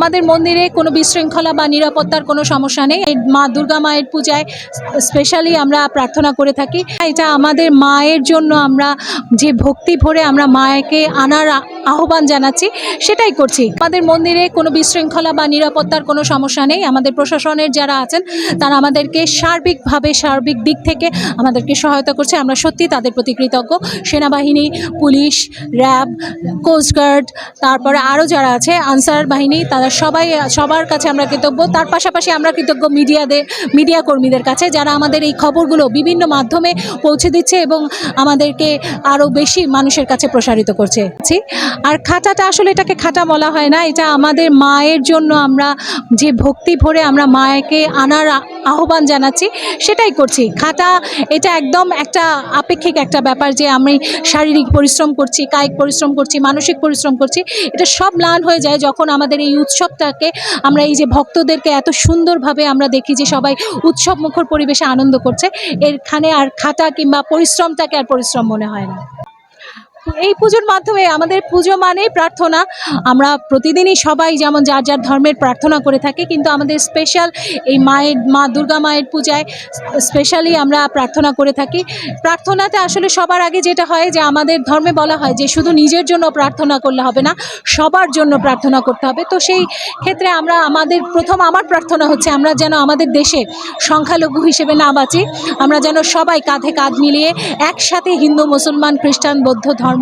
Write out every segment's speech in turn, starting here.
আমাদের মন্দিরে কোনো বিশৃঙ্খলা বা নিরাপত্তার কোনো সমস্যা নেই। এই মা দুর্গা মায়ের পূজায় স্পেশালি আমরা প্রার্থনা করে থাকি। এটা আমাদের মায়ের জন্য আমরা যে ভক্তি ভরে আমরা মাকে আনার আহ্বান জানাচ্ছি, সেটাই করছি। আমাদের মন্দিরে কোনো বিশৃঙ্খলা বা নিরাপত্তার কোনো সমস্যা নেই। আমাদের প্রশাসনের যারা আছেন তারা আমাদেরকে সার্বিক দিক থেকে আমাদেরকে সহায়তা করছে। আমরা সত্যি তাদের প্রতি কৃতজ্ঞ। সেনাবাহিনী, পুলিশ, র্যাব, কোস্টগার্ড, তারপরে আরও যারা আছে আনসার বাহিনী, তারা সবার কাছে আমরা কৃতজ্ঞ। তার পাশাপাশি আমরা কৃতজ্ঞ মিডিয়া কর্মীদের কাছে, যারা আমাদের এই খবরগুলো বিভিন্ন মাধ্যমে পৌঁছে দিচ্ছে এবং আমাদেরকে আরও বেশি মানুষের কাছে প্রসারিত করছে। আর খাটাটা আসলে এটাকে খাটা বলা হয় না, এটা আমাদের মায়ের জন্য আমরা যে ভক্তি ভরে আমরা মাকে আনার আহ্বান জানাচ্ছি, সেটাই করছি। খাটা এটা একদম একটা আপেক্ষিক একটা ব্যাপার, যে আমি শারীরিক পরিশ্রম করছি, কায়িক পরিশ্রম করছি, মানসিক পরিশ্রম করছি। এটা সব ম্লান হয়ে যায় যখন আমাদের এই উৎসবটাকে আমরা এই যে ভক্তদেরকে এত সুন্দরভাবে আমরা দেখি যে সবাই উৎসব মুখর পরিবেশে আনন্দ করছে। এখানে আর খাটা কিংবা পরিশ্রমটাকে আর পরিশ্রম মনে হয় না। এই পুজোর মাধ্যমে আমাদের পুজো মানেই প্রার্থনা। আমরা প্রতিদিনই সবাই যেমন যার যার ধর্মের প্রার্থনা করে থাকি, কিন্তু আমাদের স্পেশাল এই মা দুর্গা মায়ের পূজায় স্পেশালি আমরা প্রার্থনা করে থাকি। প্রার্থনাতে আসলে সবার আগে যেটা হয়, যে আমাদের ধর্মে বলা হয় যে শুধু নিজের জন্য প্রার্থনা করলে হবে না, সবার জন্য প্রার্থনা করতে হবে। তো সেই ক্ষেত্রে আমার প্রার্থনা হচ্ছে আমরা যেন আমাদের দেশে সংখ্যালঘু হিসেবে না বাঁচি, আমরা যেন সবাই কাঁধে কাঁধ মিলিয়ে একসাথে হিন্দু, মুসলমান, খ্রিস্টান, বৌদ্ধ ধর্মের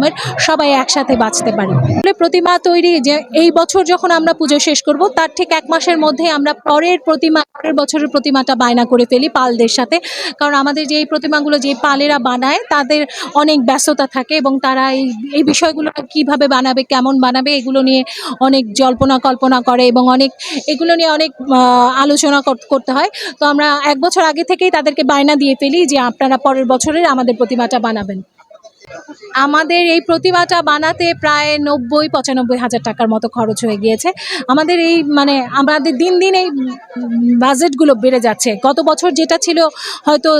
সবাই একসাথে বাঁচতে পারি। প্রতিমা তৈরি, যে এই বছর যখন আমরা পুজো শেষ করব তার ঠিক 1 মাসের মধ্যে আমরা পরের বছরের প্রতিমাটা বায়না করে ফেলি পালদের সাথে। কারণ আমাদের যে এই প্রতিমাগুলো যে পালেরা বানায় তাদের অনেক ব্যস্ততা থাকে, এবং তারা এই বিষয়গুলো কিভাবে বানাবে, কেমন বানাবে, এগুলো নিয়ে অনেক জল্পনা কল্পনা করে এবং এগুলো নিয়ে অনেক আলোচনা করতে হয়। তো আমরা 1 বছর আগে থেকেই তাদেরকে বায়না দিয়ে ফেলি যে আপনারা পরের বছরের আমাদের প্রতিমাটা বানাবেন। আমাদের এই প্রতিমাটা বানাতে প্রায় ৯০-৯৫ হাজার টাকার মতো খরচ হয়ে গিয়েছে। আমাদের আমাদের দিন দিন এই বাজেটগুলো বেড়ে যাচ্ছে। গত বছর যেটা ছিল হয়তো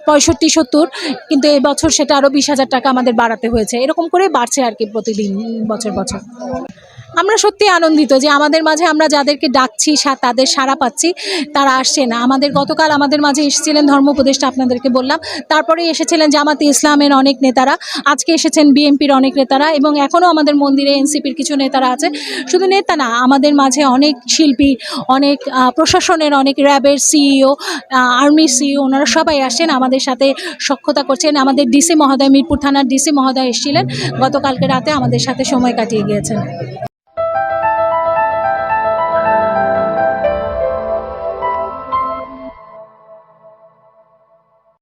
৬৫-৭০, কিন্তু এই বছর সেটা আরও ২০,০০০ টাকা আমাদের বাড়াতে হয়েছে। এরকম করে বাড়ছে আর কি প্রতিদিন, বছর। আমরা সত্যি আনন্দিত যে আমাদের মাঝে আমরা যাদেরকে ডাকছি তাদের সাড়া পাচ্ছি, তারা আসছে না। গতকাল আমাদের মাঝে এসেছিলেন ধর্ম উপদেষ্টা, আপনাদেরকে বললাম। তারপরে এসেছিলেন জামাতে ইসলামের অনেক নেতারা, আজকে এসেছেন বিএনপির অনেক নেতারা, এবং এখনও আমাদের মন্দিরে এনসিপির কিছু নেতারা আছে। শুধু নেতা না, আমাদের মাঝে অনেক শিল্পী, অনেক প্রশাসনের, অনেক র্যাবের সিইও, আর্মির সিইও, ওনারা সবাই আসছেন, আমাদের সাথে সখ্যতা করছেন। আমাদের ডিসি মহোদয়, মিরপুর থানার ডিসি মহোদয় এসেছিলেন গতকালকে রাতে, আমাদের সাথে সময় কাটিয়ে গিয়েছেন।